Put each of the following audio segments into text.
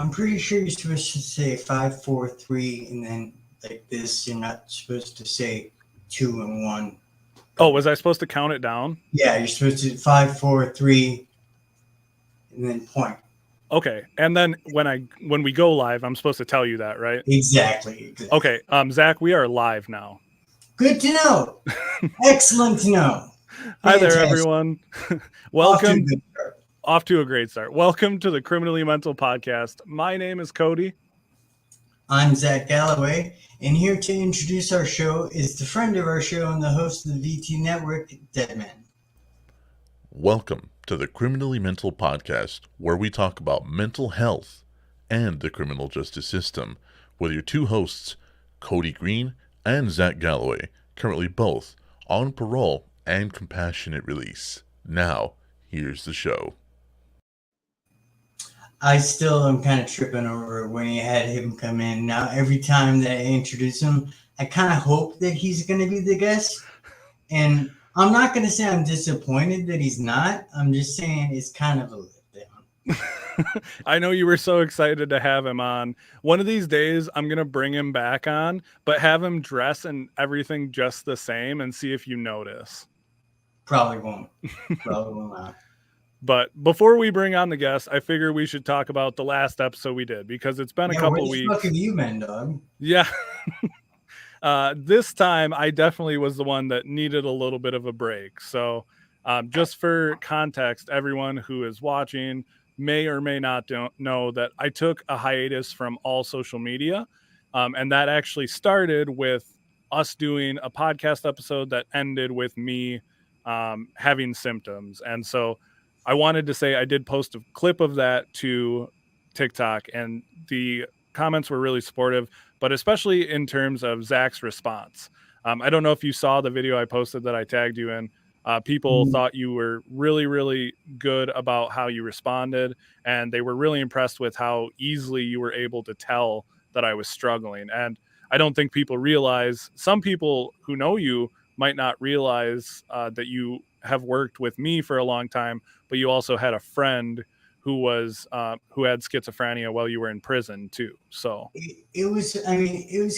I'm pretty sure you're supposed to say 5, 4, 3, and then like this. You're not supposed to say 2 and 1. Oh, was I supposed to count it down? Yeah, you're supposed to 5, 4, 3, and then point. Okay, and then when we go live, I'm supposed to tell you that, right? Exactly. Okay, Zach, we are live now. Good to know. Excellent to know. Hi there, everyone. Welcome. Off to a great start. Welcome to the Criminally Mental Podcast. My name is Kody. I'm Zac Galloway, and here to introduce our show is the friend of our show and the host of the VT Network, Deadman. Welcome to the Criminally Mental Podcast, where we talk about mental health and the criminal justice system, with your two hosts, Kody Green and Zac Galloway, currently both on parole and compassionate release. Now, here's the show. I still am kind of tripping over when you had him come in. Now, every time that I introduce him, I kind of hope that he's going to be the guest. And I'm not going to say I'm disappointed that he's not. I'm just saying it's kind of a letdown. I know you were so excited to have him on. One of these days, I'm going to bring him back on, but have him dress and everything just the same and see if you notice. Probably won't. Probably will not. But before we bring on the guest, I figure we should talk about the last episode we did, because it's been a couple weeks. Where the fuck have you been, dog? Yeah. This time, I definitely was the one that needed a little bit of a break. So just for context, everyone who is watching may or may not know that I took a hiatus from all social media. And that actually started with us doing a podcast episode that ended with me having symptoms. And so I wanted to say I did post a clip of that to TikTok, and the comments were really supportive, but especially in terms of Zach's response. I don't know if you saw the video I posted that I tagged you in. People thought you were really, really good about how you responded, and they were really impressed with how easily you were able to tell that I was struggling. And I don't think people realize, some people who know you might not realize that you have worked with me for a long time, but you also had a friend who had schizophrenia while you were in prison too. So it was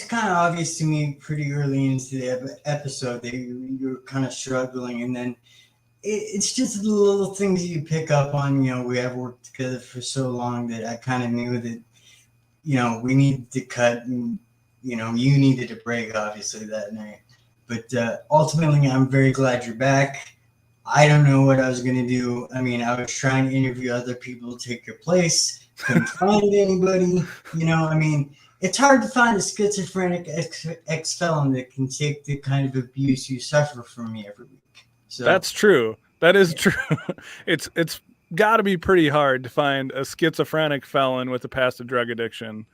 kind of obvious to me pretty early into the episode that you were kind of struggling, and then it's just the little things you pick up on. We have worked together for so long that I kind of knew that we needed to cut, and you needed a break obviously that night. But ultimately, I'm very glad you're back. I don't know what I was going to do. I mean, I was trying to interview other people to take your place. Couldn't find anybody. It's hard to find a schizophrenic ex-felon that can take the kind of abuse you suffer from me every week. So that's true. That is true. It's got to be pretty hard to find a schizophrenic felon with a past of drug addiction,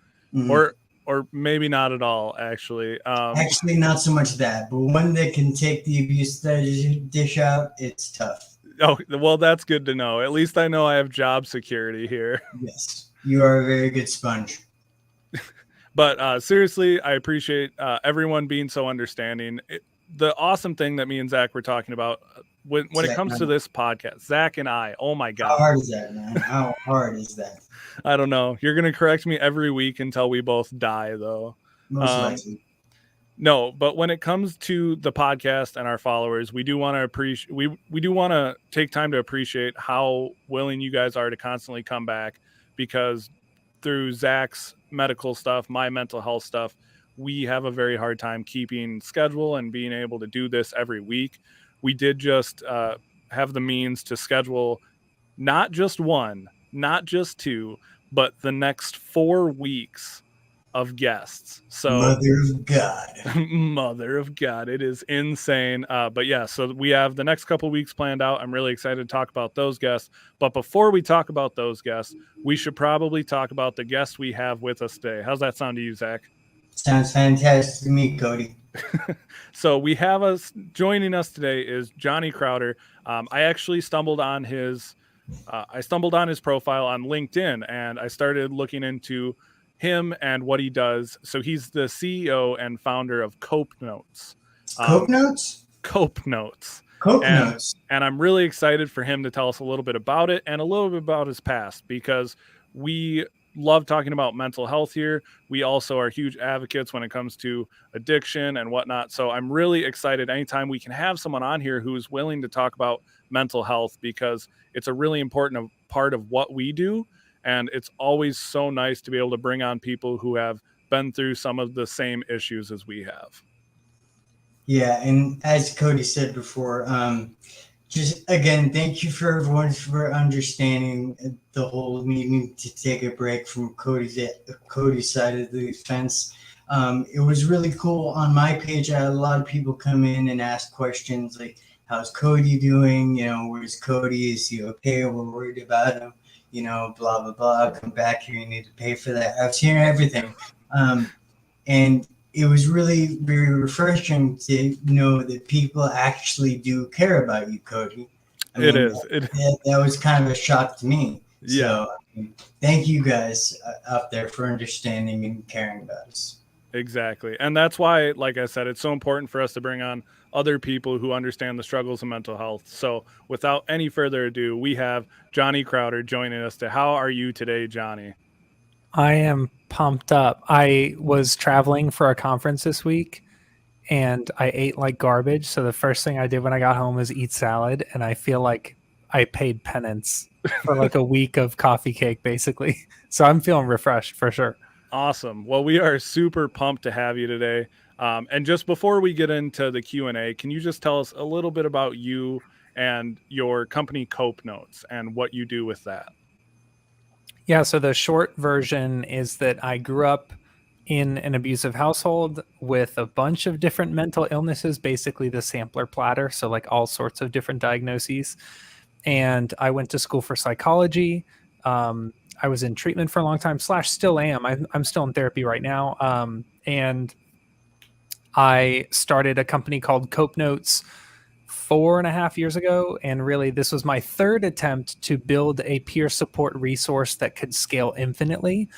or maybe not at all, actually. Actually, not so much that, but one that can take the abuse that you dish out, it's tough. Oh, well, that's good to know. At least I know I have job security here. Yes, you are a very good sponge. But seriously, I appreciate everyone being so understanding. The awesome thing that me and Zach were talking about when it comes to this podcast, Zach and I, oh my God. How hard is that, man? How hard is that? I don't know. You're going to correct me every week until we both die, though. Most likely. No, but when it comes to the podcast and our followers, we do want to appreciate, we do want to take time to appreciate how willing you guys are to constantly come back, because through Zach's medical stuff, my mental health stuff, we have a very hard time keeping schedule and being able to do this every week. We did just have the means to schedule not just one, not just two, but the next 4 weeks of guests. So Mother of God. Mother of God. It is insane. But yeah, so we have the next couple weeks planned out. I'm really excited to talk about those guests. But before we talk about those guests, we should probably talk about the guests we have with us today. How's that sound to you, Zach? Sounds fantastic to me, Kody. So we have joining us today is Johnny Crowder. I actually stumbled on his profile on LinkedIn, and I started looking into him and what he does. So he's the CEO and founder of COPENOTES. COPENOTES? COPENOTES. COPENOTES. And I'm really excited for him to tell us a little bit about it and a little bit about his past, because we love talking about mental health here. We also are huge advocates when it comes to addiction and whatnot. So I'm really excited anytime we can have someone on here who's willing to talk about mental health, because it's a really important part of what we do. And it's always so nice to be able to bring on people who have been through some of the same issues as we have. Yeah, and as Kody said before, just again, thank you for everyone for understanding the whole needing to take a break from Kody's side of the fence. It was really cool. On my page, I had a lot of people come in and ask questions like, "How's Kody doing? You know, where's Kody? Is he okay? We're worried about him. You know, blah blah blah. Come back here. You need to pay for that." I was hearing everything, and it was really very refreshing to know that people actually do care about you, Kody. That was kind of a shock to me. Yeah. So thank you guys out there for understanding and caring about us. Exactly. And that's why, like I said, it's so important for us to bring on other people who understand the struggles of mental health. So without any further ado, we have Johnny Crowder joining us. How are you today, Johnny? I am pumped up. I was traveling for a conference this week and I ate like garbage. So the first thing I did when I got home was eat salad. And I feel like I paid penance for like a week of coffee cake, basically. So I'm feeling refreshed for sure. Awesome. Well, we are super pumped to have you today. And just before we get into the Q&A, can you just tell us a little bit about you and your company COPENOTES and what you do with that? Yeah, so the short version is that I grew up in an abusive household with a bunch of different mental illnesses, basically the sampler platter, so like all sorts of different diagnoses. And I went to school for psychology. I was in treatment for a long time, / still am. I'm still in therapy right now. And I started a company called COPENOTES 4.5 years ago. And really, this was my third attempt to build a peer support resource that could scale infinitely.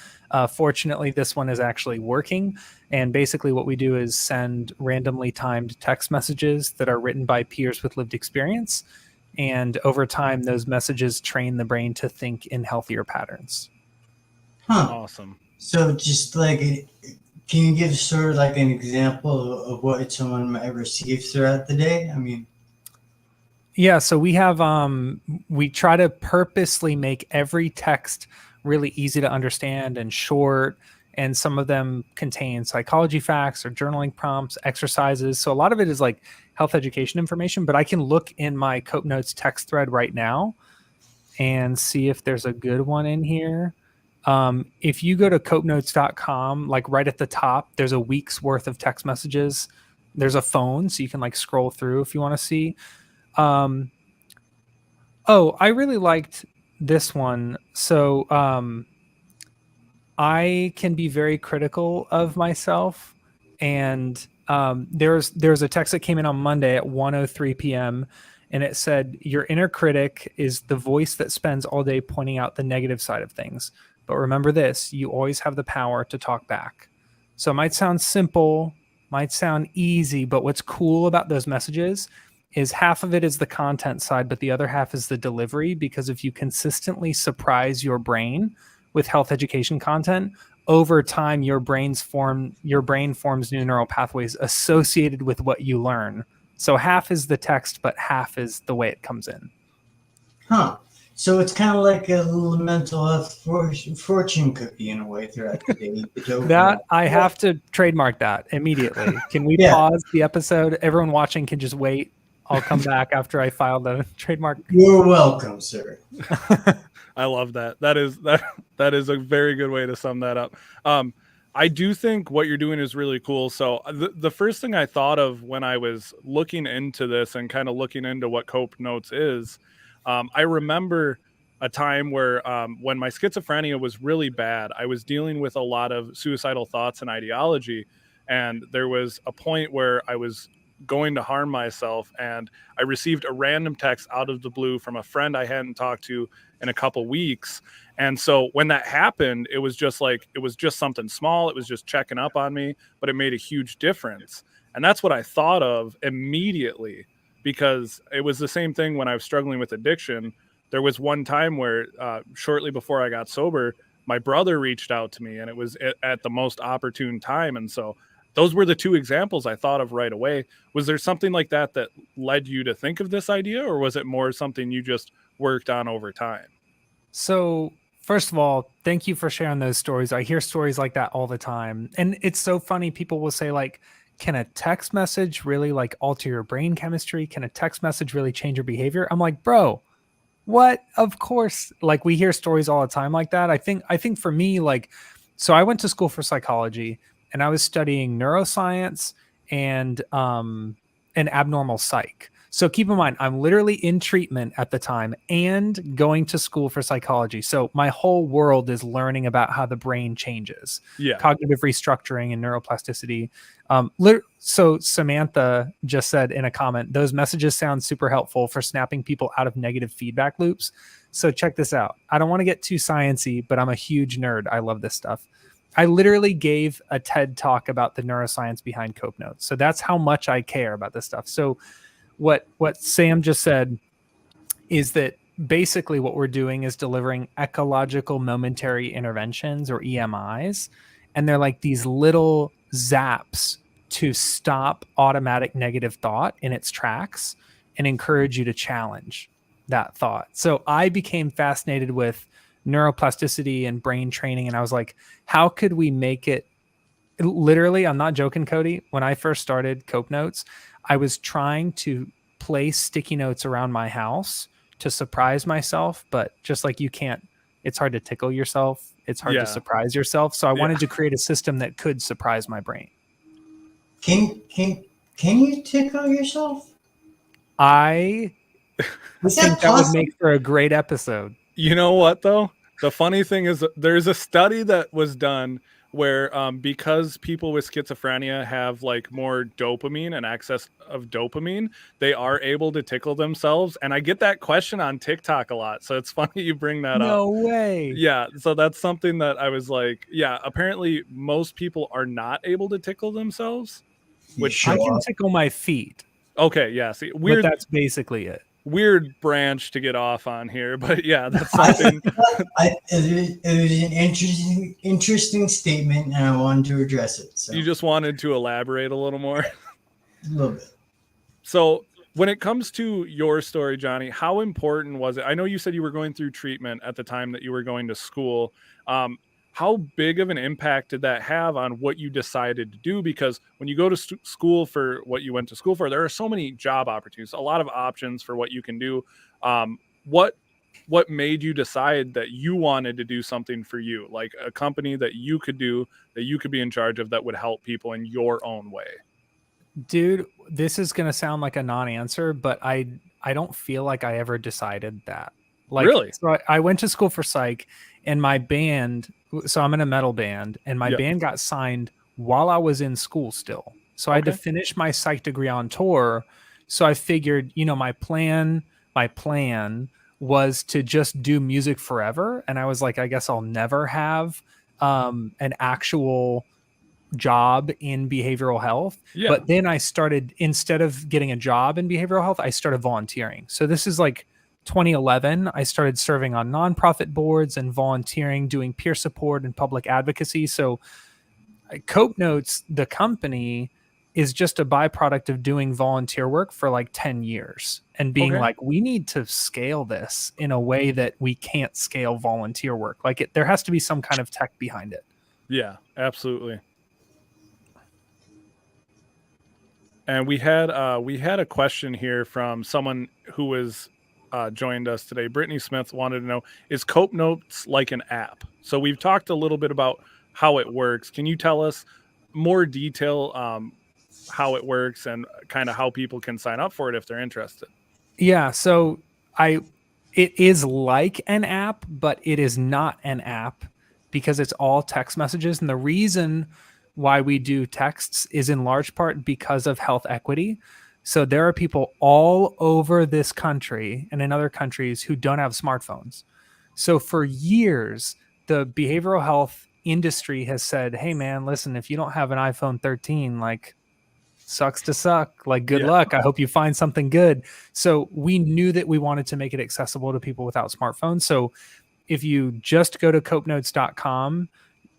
Fortunately, this one is actually working. And basically what we do is send randomly timed text messages that are written by peers with lived experience. And over time, those messages train the brain to think in healthier patterns. Awesome. So just like, can you give sort of like an example of what someone might receive throughout the day? I mean, yeah, so we have, we try to purposely make every text really easy to understand and short. And some of them contain psychology facts or journaling prompts, exercises. So a lot of it is like health education information, but I can look in my COPENOTES text thread right now and see if there's a good one in here. If you go to copenotes.com, like right at the top, there's a week's worth of text messages. There's a phone, so you can like scroll through if you want to see. Oh, I really liked this one. So I can be very critical of myself. And there's a text that came in on Monday at 1:03 p.m. and it said, "Your inner critic is the voice that spends all day pointing out the negative side of things. But remember this, you always have the power to talk back." So it might sound simple, might sound easy, but what's cool about those messages is half of it is the content side, but the other half is the delivery. Because if you consistently surprise your brain with health education content, over time, your brain forms new neural pathways associated with what you learn. So half is the text, but half is the way it comes in. So it's kind of like a little mental health fortune cookie in a way throughout the day. That I have to trademark that immediately. Can we pause the episode? Everyone watching can just wait. I'll come back after I file the trademark. You're welcome, sir. I love that. That is a very good way to sum that up. I do think what you're doing is really cool. So the first thing I thought of when I was looking into this and kind of looking into what COPENOTES is, I remember a time where when my schizophrenia was really bad, I was dealing with a lot of suicidal thoughts and ideology. And there was a point where I was going to harm myself, and I received a random text out of the blue from a friend I hadn't talked to in a couple weeks. And so when that happened, it was just something small. It was just checking up on me, but it made a huge difference. And that's what I thought of immediately, because it was the same thing when I was struggling with addiction. There was one time where shortly before I got sober, my brother reached out to me, and it was at the most opportune time. And so those were the two examples I thought of right away. Was there something like that that led you to think of this idea, or was it more something you just worked on over time? So, first of all, thank you for sharing those stories. I hear stories like that all the time. And it's so funny. People will say, like, can a text message really like alter your brain chemistry? Can a text message really change your behavior? I'm like, bro, what? Of course. Like, we hear stories all the time like that. I think for me, like, so I went to school for psychology and I was studying neuroscience and abnormal psych. So keep in mind, I'm literally in treatment at the time and going to school for psychology. So my whole world is learning about how the brain changes, Yeah. cognitive restructuring and neuroplasticity. So Samantha just said in a comment, those messages sound super helpful for snapping people out of negative feedback loops. So check this out. I don't want to get too sciencey, but I'm a huge nerd. I love this stuff. I literally gave a TED talk about the neuroscience behind COPENOTES. So that's how much I care about this stuff. So what Sam just said is that basically what we're doing is delivering ecological momentary interventions, or EMIs, and they're like these little zaps to stop automatic negative thought in its tracks and encourage you to challenge that thought. So I became fascinated with neuroplasticity and brain training, and I was like, how could we make it literally, I'm not joking, Kody, when I first started COPENOTES, I was trying to place sticky notes around my house to surprise myself, but just like you can't, it's hard to tickle yourself. It's hard to surprise yourself. So I wanted to create a system that could surprise my brain. Can you tickle yourself? I think that would make for a great episode. You know what, though? The funny thing is there's a study that was done where because people with schizophrenia have like more dopamine and excess of dopamine, they are able to tickle themselves. And I get that question on TikTok a lot. So it's funny you bring that up. No way. Yeah. So that's something that I was like, yeah, apparently most people are not able to tickle themselves. Which I can tickle my feet. Okay. Yeah. See, weird. But that's basically it. Weird branch to get off on here, but yeah, that's something. It was an interesting statement, and I wanted to address it. So. You just wanted to elaborate a little more? A little bit. So when it comes to your story, Johnny, how important was it? I know you said you were going through treatment at the time that you were going to school. How big of an impact did that have on what you decided to do? Because when you go to school for what you went to school for, there are so many job opportunities, a lot of options for what you can do. What made you decide that you wanted to do something for you, like a company that you could do, that you could be in charge of, that would help people in your own way? Dude, this is going to sound like a non-answer, but I don't feel like I ever decided that. Like, really? So I went to school for psych, and my band, so I'm in a metal band, and my band got signed while I was in school still. So I had to finish my psych degree on tour. So I figured, my plan was to just do music forever. And I was like, I guess I'll never have an actual job in behavioral health. But then I started, instead of getting a job in behavioral health, I started volunteering. So this is like 2011, I started serving on nonprofit boards and volunteering, doing peer support and public advocacy. So COPENOTES, the company, is just a byproduct of doing volunteer work for like 10 years and being like, we need to scale this in a way that we can't scale volunteer work. Like there has to be some kind of tech behind it. Yeah, absolutely. And we had a question here from someone who was joined us today. Brittany Smith wanted to know, is COPENOTES like an app? So we've talked a little bit about how it works. Can you tell us more detail how it works and kind of how people can sign up for it if they're interested? Yeah, so it is like an app, but it is not an app because it's all text messages. And the reason why we do texts is in large part because of health equity. So there are people all over this country and in other countries who don't have smartphones. So for years, the behavioral health industry has said, hey man, listen, if you don't have an iPhone 13, like sucks to suck, like good luck. I hope you find something good. So we knew that we wanted to make it accessible to people without smartphones. So if you just go to copenotes.com,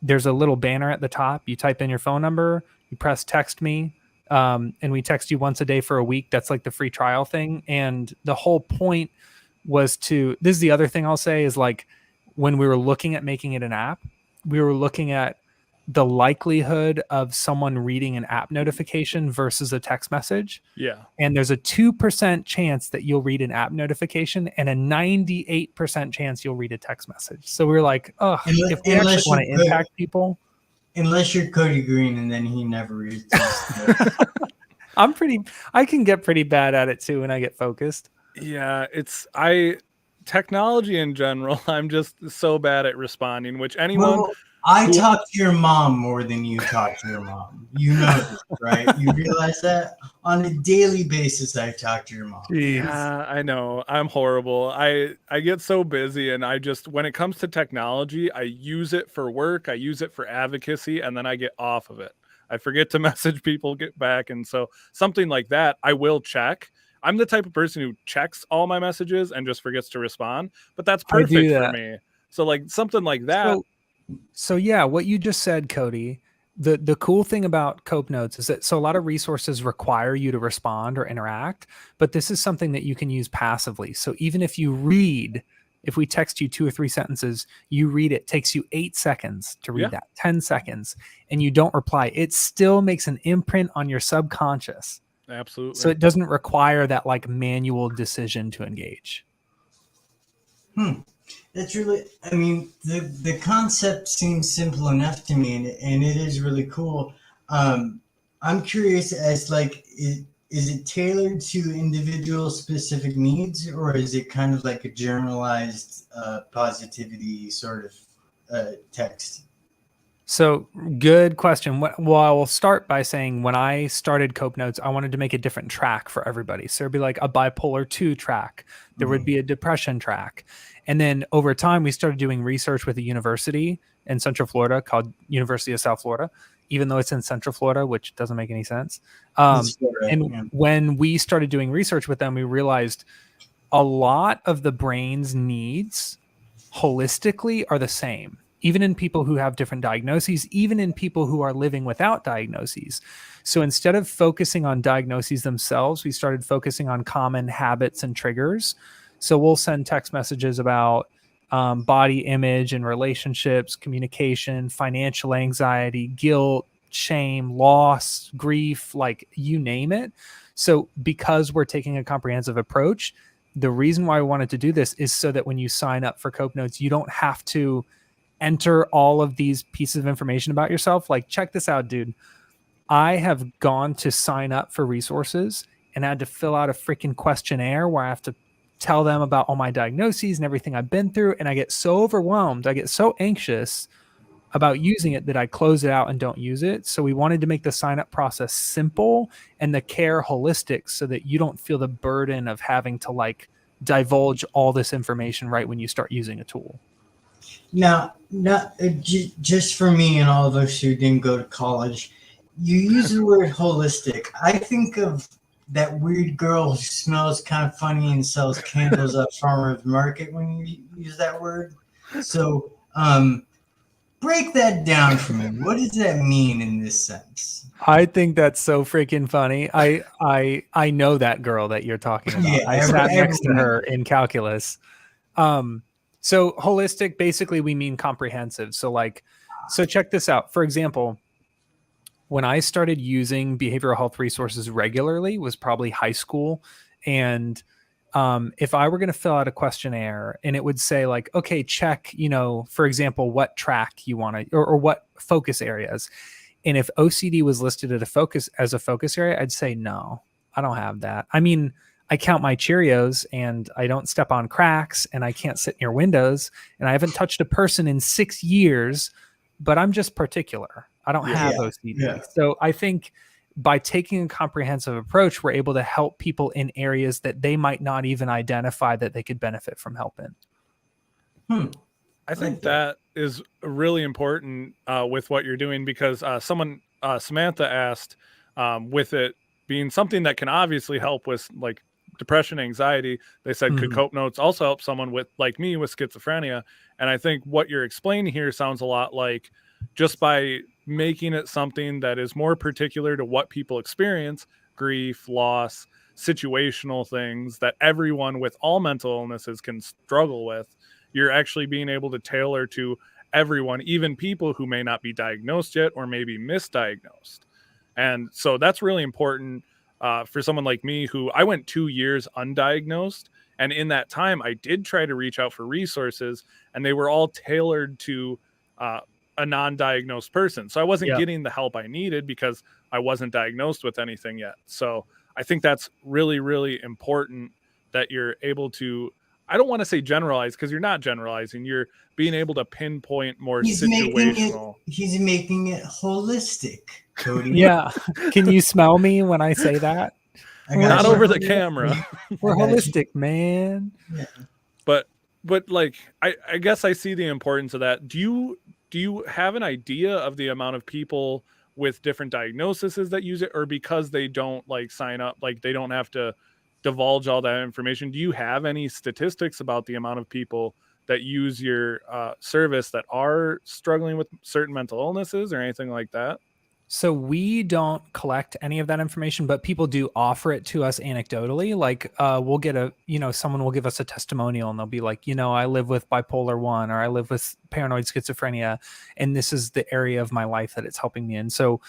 there's a little banner at the top. You type in your phone number, you press text me, and we text you once a day for a week. That's like the free trial thing. And the whole point was this is the other thing I'll say is like when we were looking at making it an app, we were looking at the likelihood of someone reading an app notification versus a text message. Yeah. And there's a 2% chance that you'll read an app notification and a 98% chance you'll read a text message. So we were like, oh, if we actually want to impact people. Unless you're Kody Green and then he never reads. I can get pretty bad at it too when I get focused. Yeah, technology in general, I'm just so bad at responding, which anyone... Well, I talk to your mom more than you talk to your mom. You know this, right? You realize that? On a daily basis, I talk to your mom. Yeah, I know. I'm horrible. I get so busy, and when it comes to technology, I use it for work, I use it for advocacy, and then I get off of it. I forget to message people, get back, and so something like that, I will check. I'm the type of person who checks all my messages and just forgets to respond, but that's perfect for me. So like something like that. So yeah, what you just said, Kody, the cool thing about COPENOTES is that a lot of resources require you to respond or interact, but this is something that you can use passively. So even if we text you 2 or 3 sentences, you read it, takes you 8 seconds to read that, 10 seconds, and you don't reply, it still makes an imprint on your subconscious. Absolutely. So it doesn't require that like manual decision to engage. That's really, I mean, the concept seems simple enough to me, and it is really cool. I'm curious as like, is it tailored to individual specific needs, or is it kind of like a generalized positivity sort of text? So good question. Well, I will start by saying when I started COPENOTES, I wanted to make a different track for everybody. So there'd be like a bipolar 2 track. There would be a depression track. And then over time, we started doing research with a university in Central Florida called University of South Florida, even though it's in Central Florida, which doesn't make any sense. When we started doing research with them, we realized a lot of the brain's needs holistically are the same, even in people who have different diagnoses, even in people who are living without diagnoses. So instead of focusing on diagnoses themselves, we started focusing on common habits and triggers. So we'll send text messages about body image and relationships, communication, financial anxiety, guilt, shame, loss, grief, like you name it. So because we're taking a comprehensive approach, the reason why we wanted to do this is so that when you sign up for COPENOTES, you don't have to enter all of these pieces of information about yourself. Like, check this out, dude. I have gone to sign up for resources and I had to fill out a freaking questionnaire where I have to tell them about all my diagnoses and everything I've been through. And I get so overwhelmed. I get so anxious about using it that I close it out and don't use it. So we wanted to make the sign up process simple and the care holistic so that you don't feel the burden of having to like divulge all this information right when you start using a tool. Now, just for me and all of us who didn't go to college, you use the word holistic. I think of that weird girl who smells kind of funny and sells candles at farmer's market when you use that word. So break that down for me. What does that mean in this sense? I think that's so freaking funny. I know that girl that you're talking about. Yeah, I sat next to her in calculus. So holistic, basically we mean comprehensive. So check this out. For example, when I started using behavioral health resources regularly was probably high school. And if I were going to fill out a questionnaire and it would say like, okay, check, for example, what track you want to, or what focus areas. And if OCD was listed as a focus area, I'd say, no, I don't have that. I mean, I count my Cheerios and I don't step on cracks and I can't sit near windows and I haven't touched a person in 6 years, but I'm just particular. I don't have OCD. Yeah. So I think by taking a comprehensive approach, we're able to help people in areas that they might not even identify that they could benefit from help in. I think that is really important with what you're doing because Samantha asked with it being something that can obviously help with like depression, anxiety. They said, could COPENOTES also help someone with, like me, with schizophrenia? And I think what you're explaining here sounds a lot like, just by making it something that is more particular to what people experience, grief, loss, situational things that everyone with all mental illnesses can struggle with, you're actually being able to tailor to everyone, even people who may not be diagnosed yet or maybe misdiagnosed. And so that's really important for someone like me, who I went 2 years undiagnosed. And in that time, I did try to reach out for resources, and they were all tailored to a non-diagnosed person. So I wasn't getting the help I needed because I wasn't diagnosed with anything yet. So I think that's really, really important that you're able to, I don't want to say generalize, because you're not generalizing. You're being able to pinpoint more situational. He's making it holistic, Kody. Yeah. Can you smell me when I say that? Not over the camera. We're holistic, man. Yeah. But like, I guess I see the importance of that. Do you have an idea of the amount of people with different diagnoses that use it, or because they don't like sign up, like they don't have to divulge all that information? Do you have any statistics about the amount of people that use your service that are struggling with certain mental illnesses or anything like that? So we don't collect any of that information, but people do offer it to us anecdotally. Like we'll get someone will give us a testimonial, and they'll be like, I live with bipolar 1, or I live with paranoid schizophrenia, and this is the area of my life that it's helping me in. So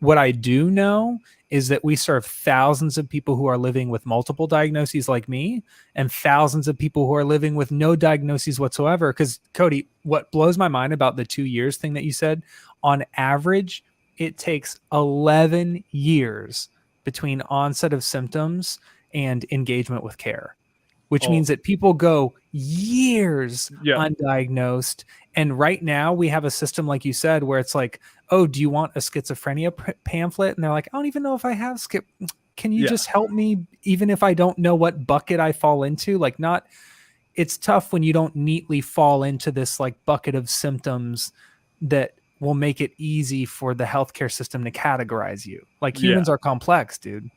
what I do know is that we serve thousands of people who are living with multiple diagnoses like me, and thousands of people who are living with no diagnoses whatsoever. Because Kody, what blows my mind about the 2 years thing that you said, on average, it takes 11 years between onset of symptoms and engagement with care, which means that people go years undiagnosed. And right now we have a system, like you said, where it's like, oh, do you want a schizophrenia pamphlet? And they're like, I don't even know if I have Can you just help me, even if I don't know what bucket I fall into? Like, it's tough when you don't neatly fall into this like bucket of symptoms that will make it easy for the healthcare system to categorize you. Like, humans are complex, dude.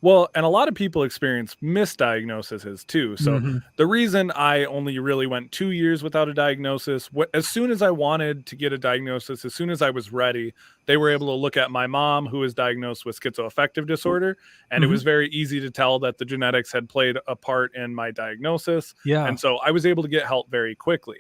Well, and a lot of people experience misdiagnoses too. So the reason I only really went 2 years without a diagnosis, as soon as I wanted to get a diagnosis, as soon as I was ready, they were able to look at my mom, who was diagnosed with schizoaffective disorder. And it was very easy to tell that the genetics had played a part in my diagnosis. Yeah. And so I was able to get help very quickly.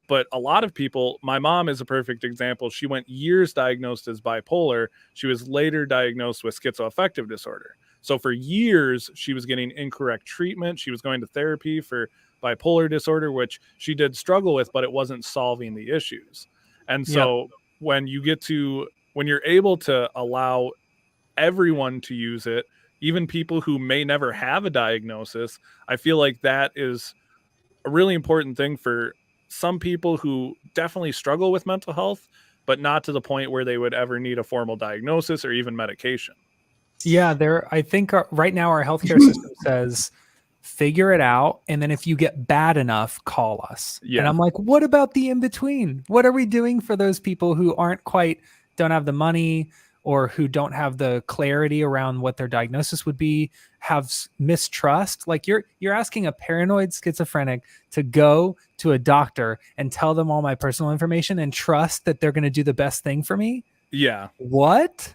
But a lot of people, my mom is a perfect example. She went years diagnosed as bipolar. She was later diagnosed with schizoaffective disorder. So for years, she was getting incorrect treatment. She was going to therapy for bipolar disorder, which she did struggle with, but it wasn't solving the issues. And so when you're able to allow everyone to use it, even people who may never have a diagnosis, I feel like that is a really important thing for some people who definitely struggle with mental health, but not to the point where they would ever need a formal diagnosis or even medication. Yeah, I think right now our healthcare system says, figure it out, and then if you get bad enough, call us. Yeah. And I'm like, what about the in-between? What are we doing for those people who don't have the money, or who don't have the clarity around what their diagnosis would be, have mistrust? Like, you're asking a paranoid schizophrenic to go to a doctor and tell them all my personal information and trust that they're going to do the best thing for me? Yeah. What?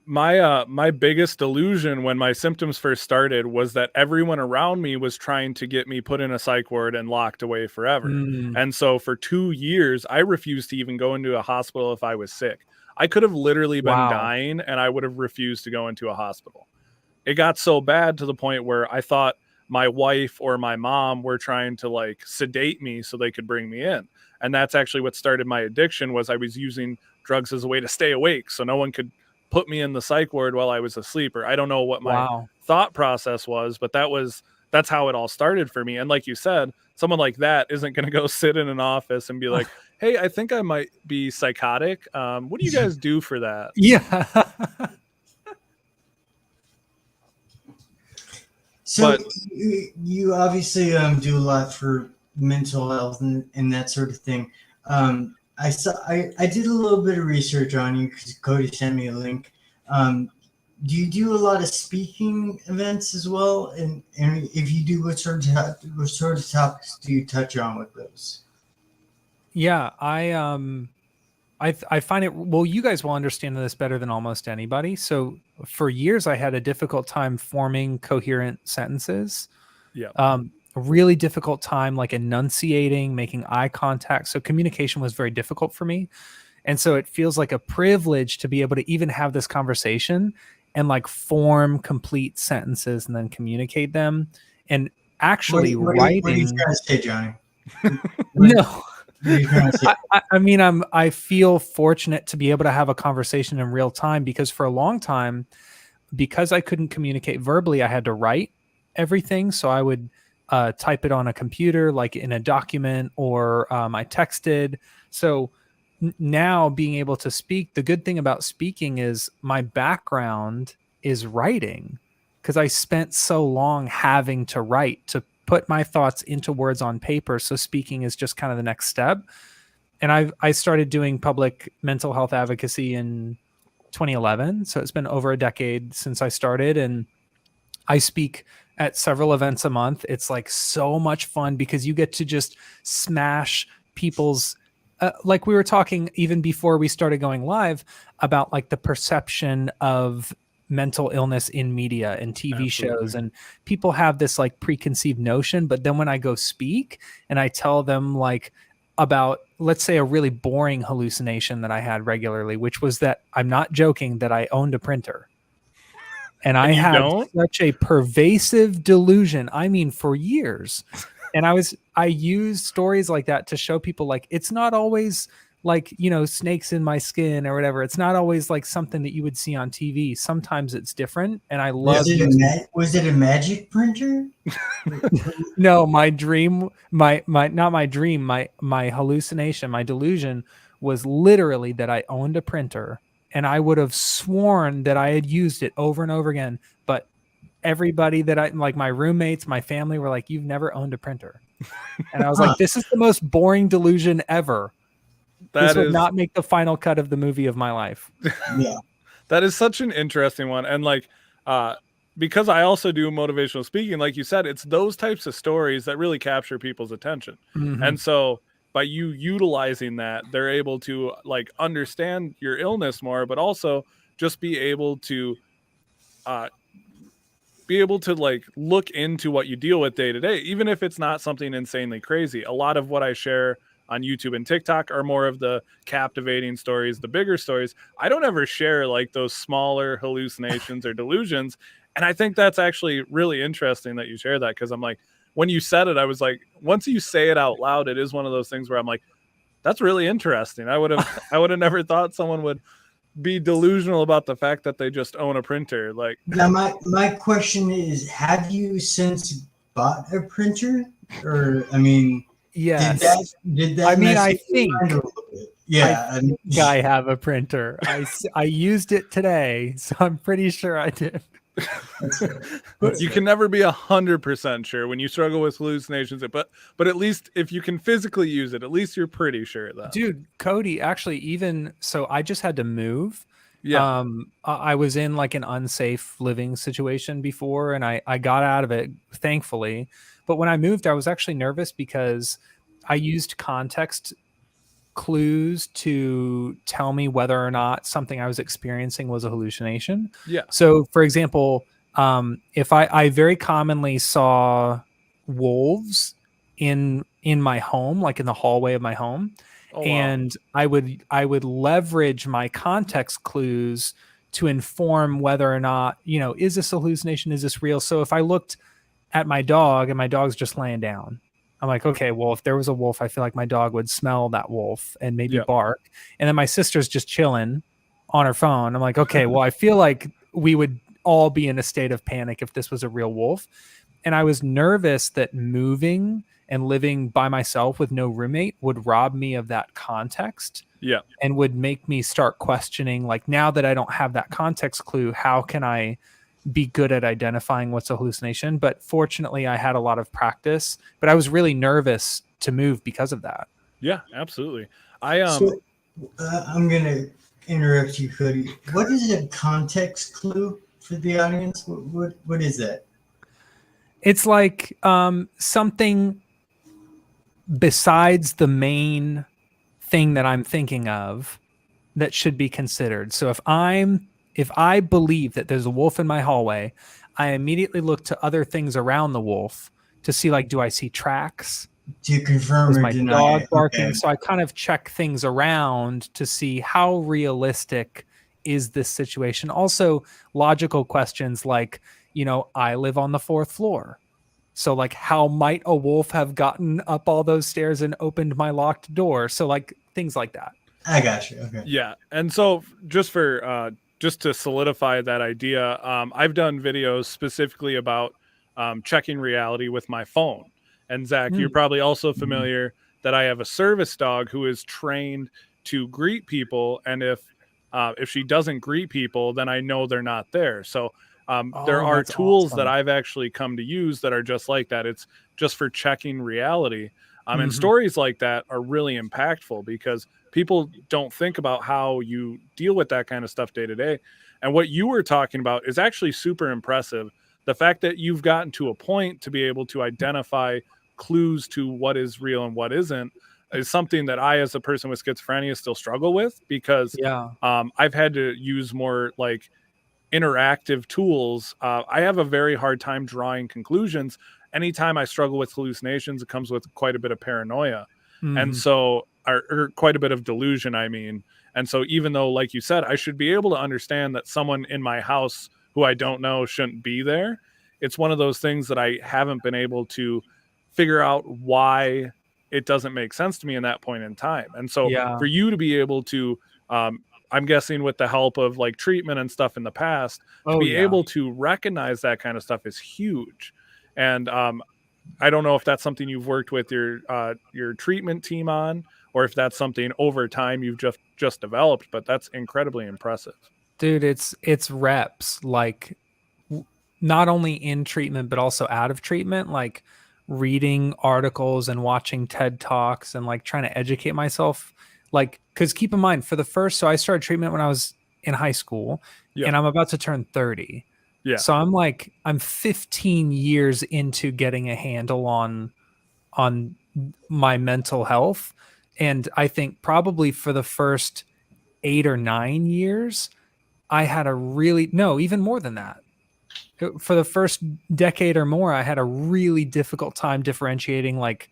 My biggest delusion when my symptoms first started was that everyone around me was trying to get me put in a psych ward and locked away forever. And so for 2 years, I refused to even go into a hospital if I was sick. I could have literally been dying, and I would have refused to go into a hospital. It got so bad to the point where I thought my wife or my mom were trying to like sedate me so they could bring me in. And that's actually what started my addiction, was I was using drugs as a way to stay awake so no one could put me in the psych ward while I was asleep. Or I don't know what my thought process was, but that's how it all started for me. And like you said, someone like that isn't going to go sit in an office and be like, hey, I think I might be psychotic. What do you guys do for that? Yeah. So you obviously do a lot for mental health and that sort of thing. I did a little bit of research on you because Kody sent me a link. do you do a lot of speaking events as well? And if you do, what sort of topics do you touch on with those? Yeah, I find it, well, you guys will understand this better than almost anybody. So for years I had a difficult time forming coherent sentences. Yeah. A really difficult time like enunciating, making eye contact. So communication was very difficult for me. And so it feels like a privilege to be able to even have this conversation and like form complete sentences and then communicate them. And actually What are you writing. trying to say, Johnny? No. What are you trying to say? I mean, I feel fortunate to be able to have a conversation in real time, because for a long time, because I couldn't communicate verbally, I had to write everything. So I would type it on a computer, like in a document, or I texted. So now being able to speak, the good thing about speaking is my background is writing, because I spent so long having to write to put my thoughts into words on paper. So speaking is just kind of the next step. And I started doing public mental health advocacy in 2011. So it's been over a decade since I started, and I speak at several events a month. It's like so much fun because you get to just smash people's, like we were talking even before we started going live about like the perception of mental illness in media and TV shows, and people have this like preconceived notion. But then when I go speak and I tell them like about, let's say, a really boring hallucination that I had regularly, which was that, I'm not joking, that I owned a printer. And I had such a pervasive delusion, I mean, for years. And I use stories like that to show people like, it's not always like, you know, snakes in my skin or whatever. It's not always like something that you would see on TV. Sometimes it's different. And I love was it a magic printer? No, my dream, my not my dream, my hallucination, my delusion was literally that I owned a printer, and I would have sworn that I had used it over and over again. But everybody that I like, my roommates, my family, were like, "You've never owned a printer." And I was like, "This is the most boring delusion ever. This would not make the final cut of the movie of my life." Yeah. That is such an interesting one. And like, because I also do motivational speaking, like you said, it's those types of stories that really capture people's attention. Mm-hmm. And so by you utilizing that, they're able to like understand your illness more, but also just be able to like look into what you deal with day to day, even if it's not something insanely crazy. A lot of what I share on YouTube and TikTok are more of the captivating stories, the bigger stories. I don't ever share like those smaller hallucinations or delusions. And I think that's actually really interesting that you share that, because I'm like, when you said it, I was like, once you say it out loud, it is one of those things where I'm like, that's really interesting. I would have never thought someone would be delusional about the fact that they just own a printer. Like, now my question is, have you since bought a printer? Or I mean, yes. Did that I mean, I think, yeah, I think I have a printer. I used it today, so I'm pretty sure I did. You can never be 100% sure when you struggle with hallucinations, but at least if you can physically use it, at least you're pretty sure of that. Dude, Kody, actually, even so, I just had to move. Yeah. I was in like an unsafe living situation before, and I got out of it, thankfully. But when I moved, I was actually nervous because I used context clues to tell me whether or not something I was experiencing was a hallucination. Yeah. So, for example, if I very commonly saw wolves in my home, like in the hallway of my home, and I would leverage my context clues to inform whether or not, you know, is this a hallucination? Is this real? So if I looked at my dog and my dog's just laying down, I'm like, okay, well, if there was a wolf, I feel like my dog would smell that wolf and maybe bark. And then my sister's just chilling on her phone. I'm like, okay, well, I feel like we would all be in a state of panic if this was a real wolf. And I was nervous that moving and living by myself with no roommate would rob me of that context. Yeah. And would make me start questioning, like, now that I don't have that context clue, how can I be good at identifying what's a hallucination? But fortunately, I had a lot of practice, but I was really nervous to move because of that. Yeah, absolutely. So, I'm gonna interrupt you, Kody. What is a context clue? for the audience? What is that? It's like something besides the main thing that I'm thinking of that should be considered. So if I believe that there's a wolf in my hallway, I immediately look to other things around the wolf to see, like, do I see tracks? Do you confirm Is or my deny dog it? barking? Okay. So I kind of check things around to see how realistic is this situation. Also, logical questions like, I live on the 4th floor. So, like, how might a wolf have gotten up all those stairs and opened my locked door? So, like, things like that. I got you. Okay. Yeah, and so just to solidify that idea, I've done videos specifically about checking reality with my phone. And Zach, you're probably also familiar that I have a service dog who is trained to greet people, and if she doesn't greet people, then I know they're not there. So there are That's tools that awesome. I've actually come to use that are just like that. It's just for checking reality. And Mhm. stories like that are really impactful because people don't think about how you deal with that kind of stuff day to day. And what you were talking about is actually super impressive. The fact that you've gotten to a point to be able to identify clues to what is real and what isn't is something that I, as a person with schizophrenia, still struggle with because Yeah. I've had to use more like interactive tools. I have a very hard time drawing conclusions. Anytime I struggle with hallucinations, it comes with quite a bit of paranoia. And Mhm. so, or quite a bit of delusion, I mean. And so, even though, like you said, I should be able to understand that someone in my house who I don't know shouldn't be there, it's one of those things that I haven't been able to figure out why it doesn't make sense to me in that point in time. And so, Yeah. for you to be able to, I'm guessing with the help of like treatment and stuff in the past, to Oh, be yeah. able to recognize that kind of stuff is huge. And I don't know if that's something you've worked with your treatment team on, or if that's something over time you've just developed. But that's incredibly impressive. Dude, it's reps, like, not only in treatment but also out of treatment, like reading articles and watching TED Talks and like trying to educate myself. Like, because keep in mind, so I started treatment when I was in high school, Yeah, and I'm about to turn 30. yeah, So I'm 15 years into getting a handle on my mental health. And I think probably for the first 8 or 9 years, I had a really, no, even more than that. For the first decade or more, I had a really difficult time differentiating like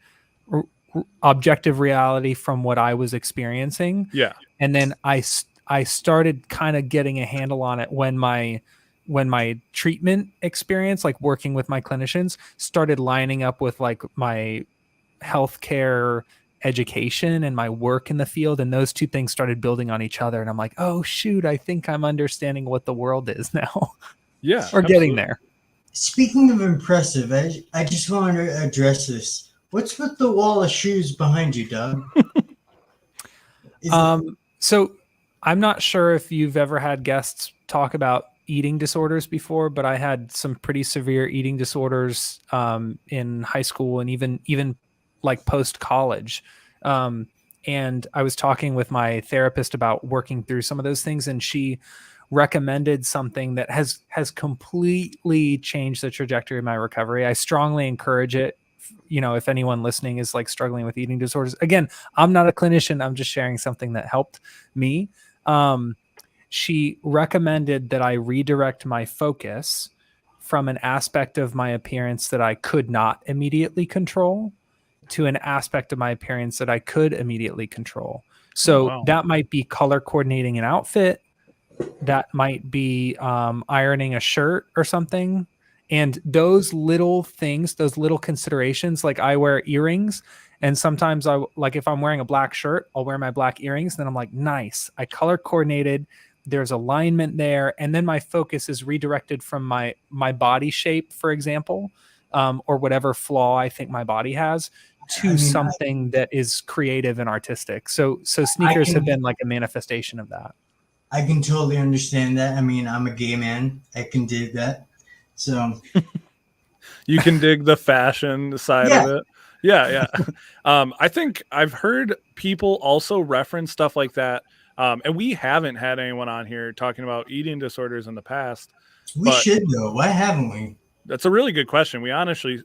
objective reality from what I was experiencing. yeah, And then I started kind of getting a handle on it when my treatment experience, like working with my clinicians, started lining up with like my healthcare education and my work in the field, and those two things started building on each other, and I'm like, oh shoot, I think I'm understanding what the world is now. yeah. Or getting Absolutely. there. Speaking of impressive, I just want to address this. What's with the wall of shoes behind you, Doug? So I'm not sure if you've ever had guests talk about eating disorders before, but I had some pretty severe eating disorders in high school and even like post college. And I was talking with my therapist about working through some of those things, and she recommended something that has completely changed the trajectory of my recovery. I strongly encourage it. If anyone listening is like struggling with eating disorders, again, I'm not a clinician. I'm just sharing something that helped me. She recommended that I redirect my focus from an aspect of my appearance that I could not immediately control to an aspect of my appearance that I could immediately control. So Wow. that might be color coordinating an outfit. That might be ironing a shirt or something. And those little things, those little considerations, like I wear earrings, and sometimes if I'm wearing a black shirt, I'll wear my black earrings. Then I'm like, nice, I color coordinated. There's alignment there. And then my focus is redirected from my body shape, for example, or whatever flaw I think my body has, to something that is creative and artistic. So sneakers have been like a manifestation of that. I can totally understand that. I mean, I'm a gay man. I can dig that. So You can dig the fashion side of it. Yeah. I think I've heard people also reference stuff like that And we haven't had anyone on here talking about eating disorders in the past. We should though. Why haven't we? That's a really good question. We honestly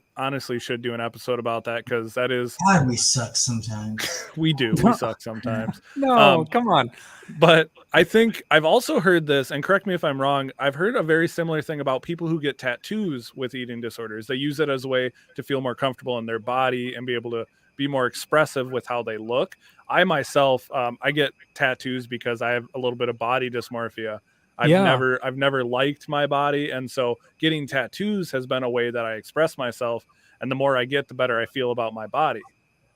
should do an episode about that, because that is, God, we suck sometimes. we do. We suck sometimes. No, come on. But I think I've also heard this, and correct me if I'm wrong, I've heard a very similar thing about people who get tattoos with eating disorders. They use it as a way to feel more comfortable in their body and be able to be more expressive with how they look. I myself, I get tattoos because I have a little bit of body dysmorphia. I've never liked my body, and so getting tattoos has been a way that I express myself, and the more I get, the better I feel about my body.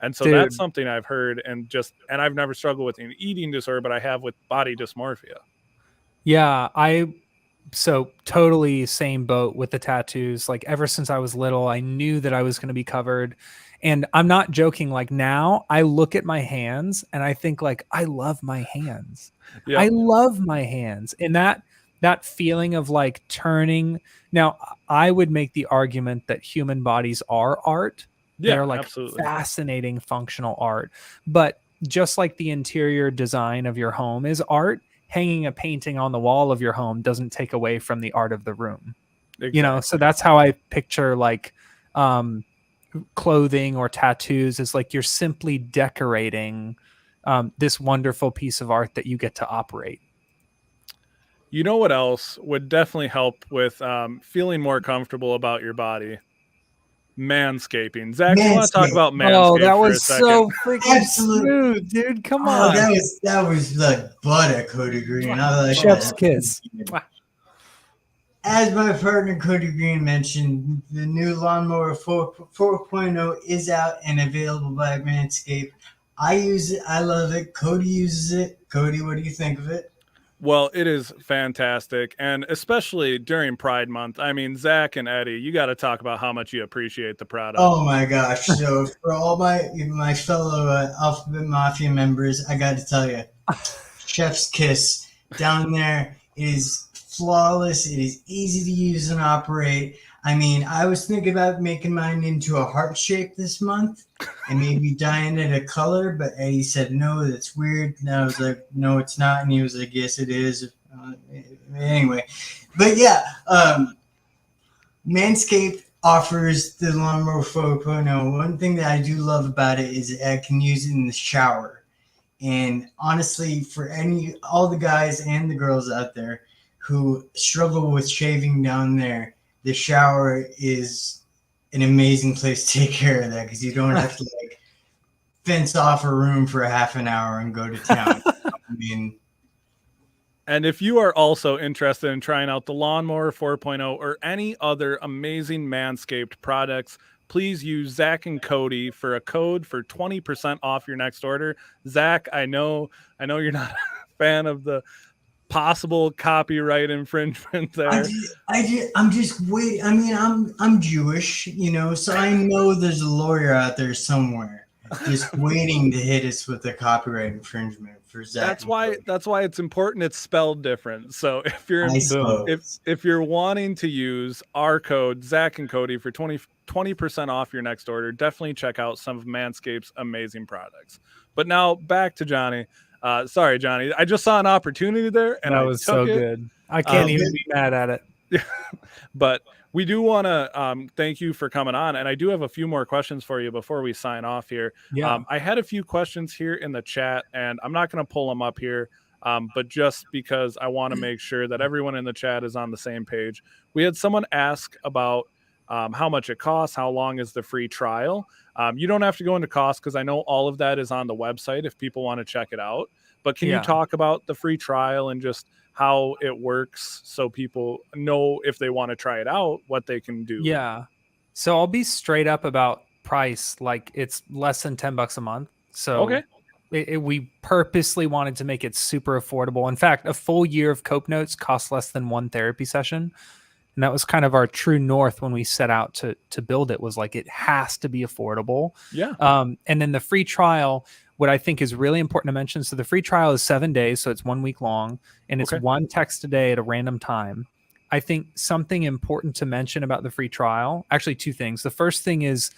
And so that's something I've heard, and I've never struggled with an eating disorder, but I have with body dysmorphia. Yeah, so totally same boat with the tattoos. Like ever since I was little, I knew that I was going to be covered. And I'm not joking. Like now I look at my hands and I think like, I love my hands. Yep. I love my hands. And that feeling of like turning. Now I would make the argument that human bodies are art. Yeah, they're like absolutely fascinating functional art. But just like the interior design of your home is art, hanging a painting on the wall of your home doesn't take away from the art of the room. Exactly. You know, so that's how I picture like clothing or tattoos, is like you're simply decorating this wonderful piece of art that you get to operate. You know what else would definitely help with feeling more comfortable about your body? Manscaping. Zac, do you want to talk about Manscaping? Oh, that was for a second? so freaking smooth, dude. Come on. That was like butter, Kody Green. I like Chef's kiss. As my partner Kody Green mentioned, the new Lawnmower 4.0 is out and available by Manscaped. I use it. I love it. Kody uses it. Kody, what do you think of it? Well, it is fantastic, and especially during Pride Month. I mean, Zac and Eddie, you got to talk about how much you appreciate the product. Oh my gosh! So for all my fellow Alphabet Mafia members, I got to tell you, Chef's Kiss down there is flawless. It is easy to use and operate. I mean, I was thinking about making mine into a heart shape this month and maybe dyeing it a color, but Eddie said, no, that's weird. And I was like, no, it's not. And he was like, yes, it is. Anyway, but yeah, Manscaped offers the Lawnmower 4.0. One thing that I do love about it is I can use it in the shower. And honestly, for all the guys and the girls out there who struggle with shaving down there, the shower is an amazing place to take care of that, because you don't have to like fence off a room for a half an hour and go to town. I mean, and if you are also interested in trying out the Lawnmower 4.0 or any other amazing Manscaped products, please use Zac and Kody for a code for 20% off your next order. Zac, I know you're not a fan of the possible copyright infringement there. I'm just waiting. I mean, I'm Jewish, so I know there's a lawyer out there somewhere just waiting to hit us with a copyright infringement for Zac. That's why it's important it's spelled different. So if you're wanting to use our code Zac and Kody for 20% off your next order, definitely check out some of Manscaped's amazing products. But now back to Johnny. Sorry, Johnny. I just saw an opportunity there, and that was so good. I can't even be mad at it. But we do want to thank you for coming on, and I do have a few more questions for you before we sign off here. Yeah. I had a few questions here in the chat, and I'm not going to pull them up here, but just because I want to make sure that everyone in the chat is on the same page. We had someone ask about how much it costs, how long is the free trial. You don't have to go into cost, because I know all of that is on the website if people want to check it out. But can you talk about the free trial and just how it works so people know if they want to try it out, what they can do? Yeah. So I'll be straight up about price. Like it's less than $10 a month. So okay. We purposely wanted to make it super affordable. In fact, a full year of COPENOTES costs less than one therapy session. And that was kind of our true north when we set out to build it, was like, it has to be affordable. Yeah. And then the free trial, what I think is really important to mention. So the free trial is 7 days. So it's 1 week long, and it's one text a day at a random time. I think something important to mention about the free trial, actually two things. The first thing is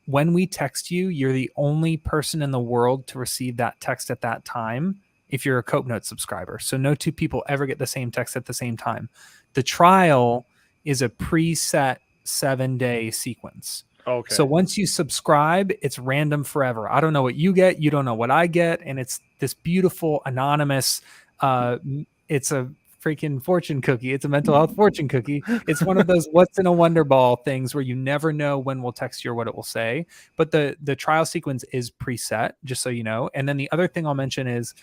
when we text you, you're the only person in the world to receive that text at that time. if you're a CopeNotes subscriber. So no two people ever get the same text at the same time. The trial is a preset 7-day sequence. Okay. So once you subscribe, it's random forever. I don't know what you get. You don't know what I get. And it's this beautiful, anonymous, it's a freaking fortune cookie. It's a mental health fortune cookie. It's one of those what's in a wonder ball things where you never know when we'll text you or what it will say. But the trial sequence is preset, just so you know. And then the other thing I'll mention is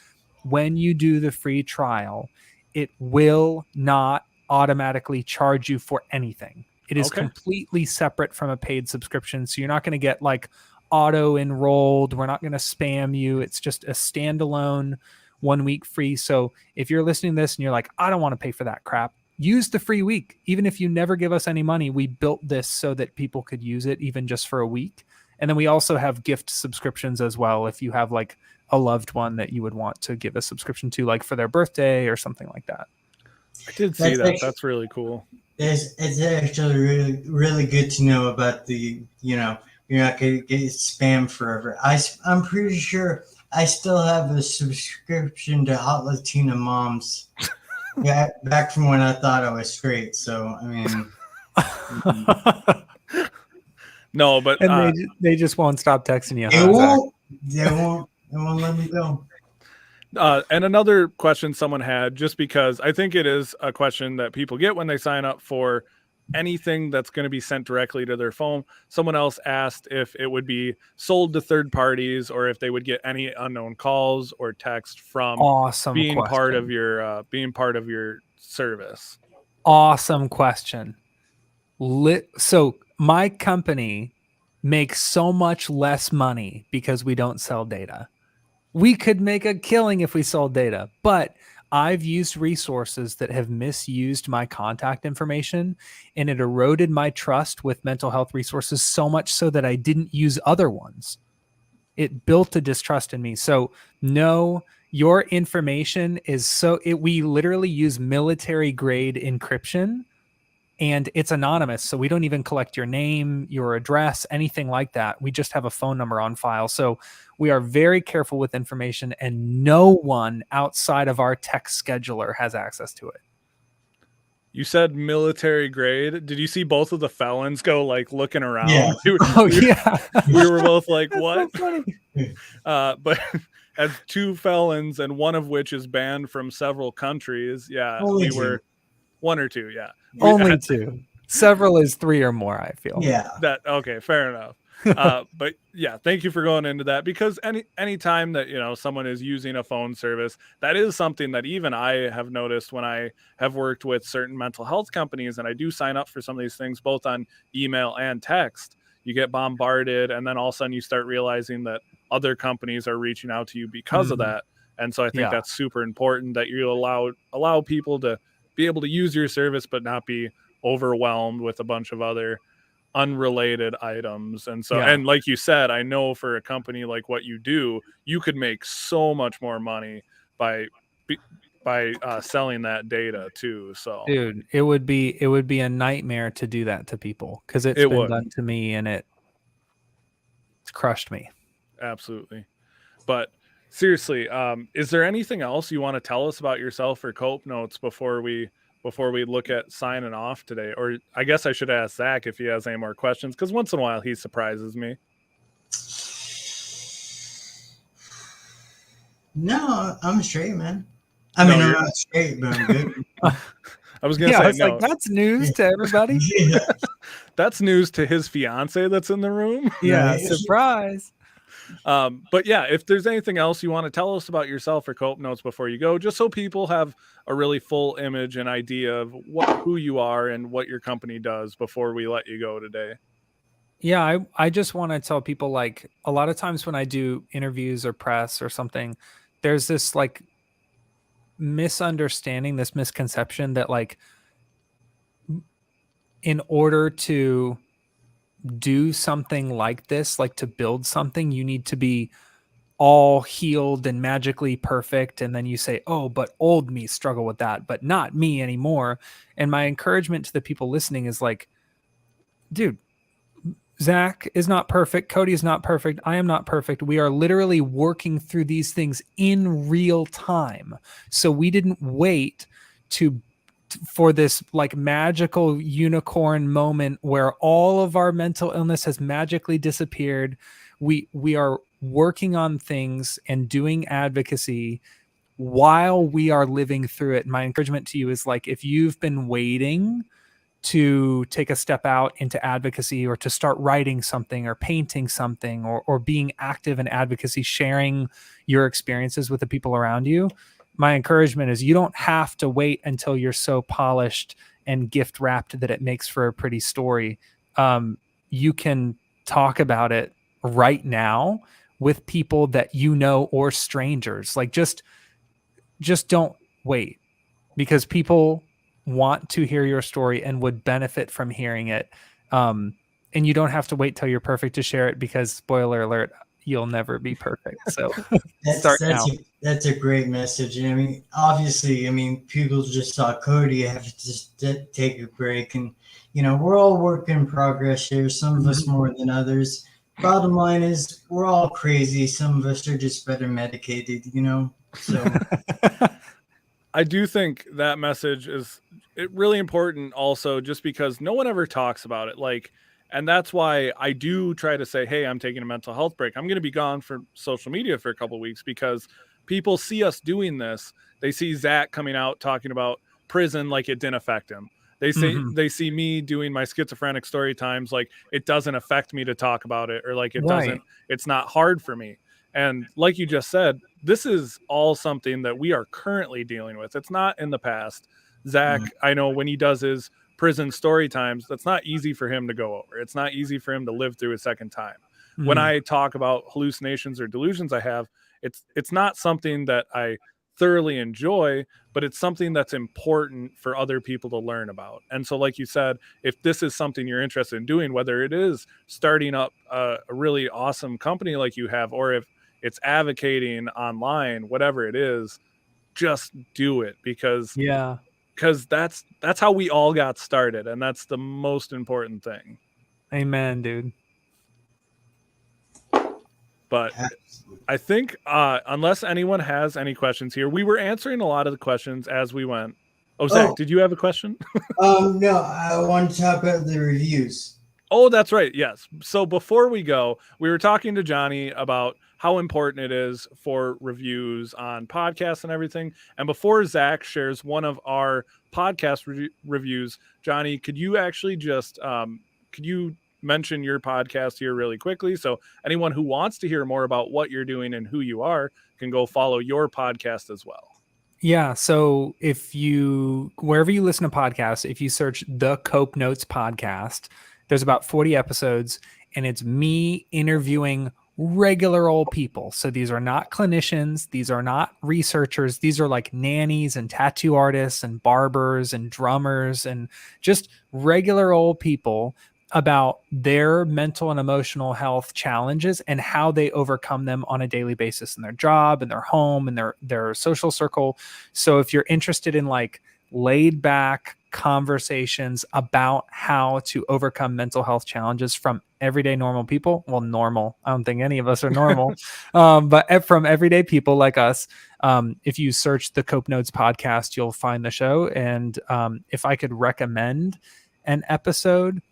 when you do the free trial, it will not automatically charge you for anything. It is completely separate from a paid subscription. So you're not going to get like auto enrolled. We're not going to spam you. It's just a standalone 1 week free. So if you're listening to this and you're like, I don't want to pay for that crap, use the free week. Even if you never give us any money, we built this so that people could use it even just for a week. And then we also have gift subscriptions as well. If you have like a loved one that you would want to give a subscription to, like for their birthday or something like that. I did see that. That's really cool. It's actually really, really good to know about the, you're not going to get spam forever. I'm pretty sure I still have a subscription to Hot Latina Moms back from when I thought I was straight. So, I mean. No, but. And they just won't stop texting you. They won't let me go. And another question someone had, just because I think it is a question that people get when they sign up for anything that's going to be sent directly to their phone. Someone else asked if it would be sold to third parties or if they would get any unknown calls or text from being part of your service. Awesome question. So my company makes so much less money because we don't sell data. We could make a killing if we sold data, but I've used resources that have misused my contact information, and it eroded my trust with mental health resources so much so that I didn't use other ones. It built a distrust in me. So no, your information is we literally use military grade encryption, and it's anonymous. So we don't even collect your name, your address, anything like that. We just have a phone number on file. So we are very careful with information, and no one outside of our text scheduler has access to it. You said military grade. Did you see both of the felons go like looking around? Yeah. We were both like, That's what? so funny. But as two felons, and one of which is banned from several countries. Yeah, Only we were one or two. Yeah. Only two. Several is 3 or more, I feel. Yeah. Okay, fair enough. But yeah, thank you for going into that, because any time that someone is using a phone service, that is something that even I have noticed when I have worked with certain mental health companies, and I do sign up for some of these things both on email and text. You get bombarded, and then all of a sudden you start realizing that other companies are reaching out to you because of that. And so I think that's super important that you allow people to be able to use your service but not be overwhelmed with a bunch of other unrelated items. And so and like you said, I know for a company like what you do, you could make so much more money by selling that data too. So dude, it would be a nightmare to do that to people, because it's been done to me, and it's crushed me. Absolutely. But seriously, is there anything else you want to tell us about yourself or CopeNotes before we look at signing off today? Or I guess I should ask Zac if he has any more questions, because once in a while he surprises me. No, I'm straight, man. I'm not straight, but I'm good. I was going to say, no. Like, that's news to everybody. Yeah. That's news to his fiance that's in the room. Yeah, surprise. But yeah, if there's anything else you want to tell us about yourself or CopeNotes before you go, just so people have a really full image and idea of who you are and what your company does before we let you go today. Yeah, I just want to tell people, like, a lot of times when I do interviews or press or something, there's this like misunderstanding, this misconception that like in order to do something like this, like to build something, you need to be all healed and magically perfect. And then you say, oh, but old me struggle with that, but not me anymore. And my encouragement to the people listening is like, dude, Zac is not perfect. Kody is not perfect. I am not perfect. We are literally working through these things in real time. So we didn't wait for this like magical unicorn moment where all of our mental illness has magically disappeared. We are working on things and doing advocacy while we are living through it. My encouragement to you is like, if you've been waiting to take a step out into advocacy or to start writing something or painting something or being active in advocacy, sharing your experiences with the people around you, my encouragement is you don't have to wait until you're so polished and gift wrapped that it makes for a pretty story. You can talk about it right now with people that you know or strangers. Like just don't wait, because people want to hear your story and would benefit from hearing it. And you don't have to wait till you're perfect to share it, because spoiler alert, you'll never be perfect. So start now. That's a great message. I mean, obviously, people just saw Kody have to just take a break, and we're all work in progress here. Some of us more than others. Bottom line is, we're all crazy. Some of us are just better medicated, So I do think that message is really important also, just because no one ever talks about it. Like, and that's why I do try to say, hey, I'm taking a mental health break. I'm going to be gone from social media for a couple of weeks, because people see us doing this. They see Zac coming out talking about prison like it didn't affect him. They say they see me doing my schizophrenic story times like it doesn't affect me to talk about it, or like it doesn't, it's not hard for me. And like you just said, this is all something that we are currently dealing with. It's not in the past. Zac, I know when he does his prison story times, that's not easy for him to go over. It's not easy for him to live through a second time. When I talk about hallucinations or delusions I have, it's not something that I thoroughly enjoy, but it's something that's important for other people to learn about. And so, like you said, if this is something you're interested in doing, whether it is starting up a really awesome company like you have, or if it's advocating online, whatever it is, just do it, because that's how we all got started, and that's the most important thing. Amen, dude. But I think unless anyone has any questions here, we were answering a lot of the questions as we went. Zac, did you have a question? No, I want to talk about the reviews. Oh, that's right. Yes. So before we go, we were talking to Johnny about how important it is for reviews on podcasts and everything. And before Zac shares one of our podcast reviews, Johnny, could you actually just could you mention your podcast here really quickly, so anyone who wants to hear more about what you're doing and who you are can go follow your podcast as well? Yeah. So wherever you listen to podcasts, if you search the COPENOTES podcast, there's about 40 episodes, and it's me interviewing regular old people. So these are not clinicians. These are not researchers. These are like nannies and tattoo artists and barbers and drummers and just regular old people about their mental and emotional health challenges and how they overcome them on a daily basis in their job, in their home, in their social circle. So if you're interested in like laid back conversations about how to overcome mental health challenges from everyday normal people, well, normal, I don't think any of us are normal, but from everyday people like us, if you search the COPENOTES podcast, you'll find the show. And if I could recommend an episode,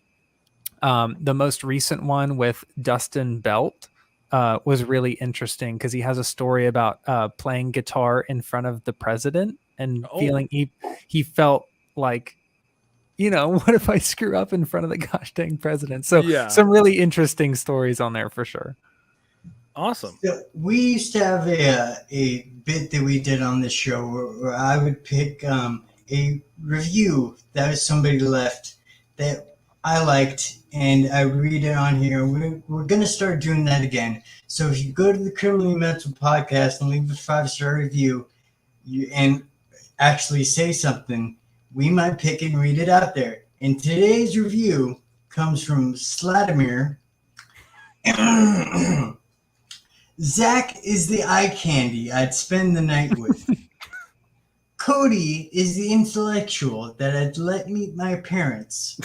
the most recent one with Dustin Belt was really interesting, because he has a story about playing guitar in front of the president and feeling he felt like, what if I screw up in front of the gosh dang president? So some really interesting stories on there for sure. Awesome. So we used to have a bit that we did on the show where I would pick a review that somebody left that I liked, and I read it on here. We're going to start doing that again. So if you go to the Criminally Mental podcast and leave a 5-star review and actually say something, we might pick and read it out there. And today's review comes from Sladimir. Zac is the eye candy I'd spend the night with. Kody is the intellectual that I'd let meet my parents.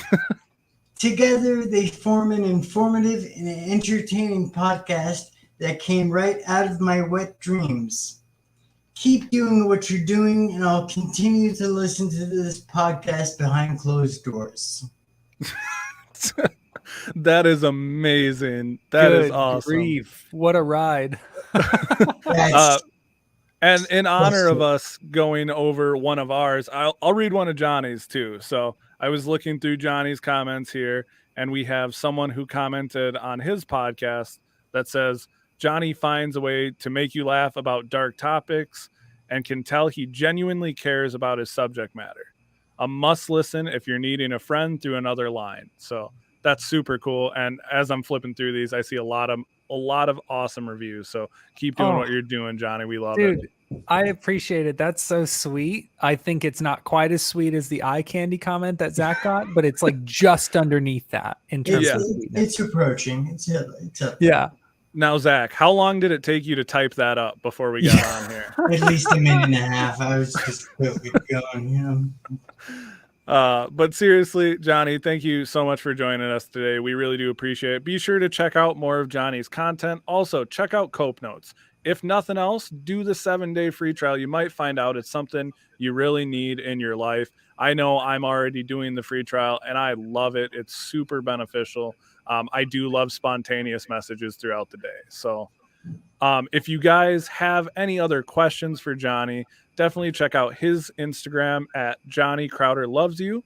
Together, they form an informative and entertaining podcast that came right out of my wet dreams. Keep doing what you're doing, and I'll continue to listen to this podcast behind closed doors. That is amazing. That is Good awesome. grief. What a ride. That's And in honor of Awesome. us going over one of ours, I'll read one of Johnny's too. So I was looking through Johnny's comments here, and we have someone who commented on his podcast that says, Johnny finds a way to make you laugh about dark topics and can tell he genuinely cares about his subject matter. A must listen if you're needing a friend through another line. So that's super cool. And as I'm flipping through these, I see a lot of awesome reviews. So keep doing what you're doing, Johnny. We love it. Dude, I appreciate it. That's so sweet. I think it's not quite as sweet as the eye candy comment that Zach got, but it's like just underneath that in terms of sweetness. it's approaching. It's up. Yeah. Now, Zach, how long did it take you to type that up before we got on here? At least a minute and a half. I was just going, But seriously, Johnny, thank you so much for joining us today. We really do appreciate it. Be sure to check out more of Johnny's content. Also, check out COPENOTES. If nothing else, do the 7-day free trial. You might find out it's something you really need in your life. I know I'm already doing the free trial, and I love it. It's super beneficial. I do love spontaneous messages throughout the day. So if you guys have any other questions for Johnny, definitely check out his Instagram at Johnny Crowder Loves You.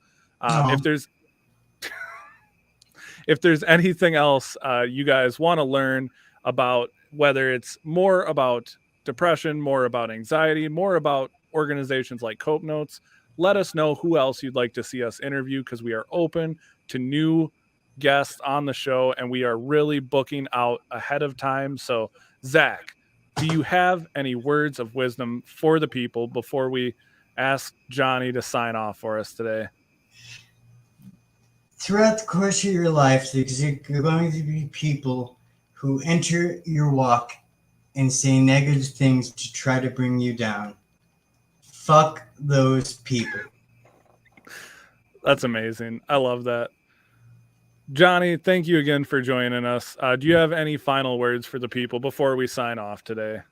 If there's anything else you guys want to learn about, whether it's more about depression, more about anxiety, more about organizations like COPENOTES, let us know who else you'd like to see us interview, because we are open to new guests on the show, and we are really booking out ahead of time. So, Zach, do you have any words of wisdom for the people before we ask Johnny to sign off for us today? Throughout the course of your life, there's going to be people who enter your walk and say negative things to try to bring you down. Fuck those people. That's amazing. I love that. Johnny, thank you again for joining us. Do you have any final words for the people before we sign off today?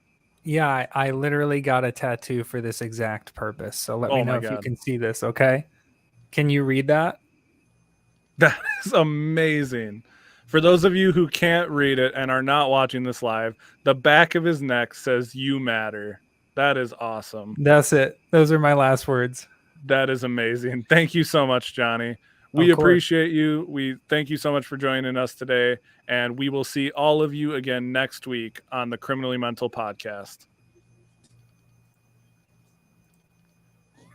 Yeah, I literally got a tattoo for this exact purpose. So let me know if you can see this, okay? Can you read that? That is amazing. For those of you who can't read it and are not watching this live, the back of his neck says "You Matter." That is awesome. That's it. Those are my last words. That is amazing. Thank you so much, Johnny. We appreciate you. We thank you so much for joining us today, and we will see all of you again next week on the Criminally Mental Podcast.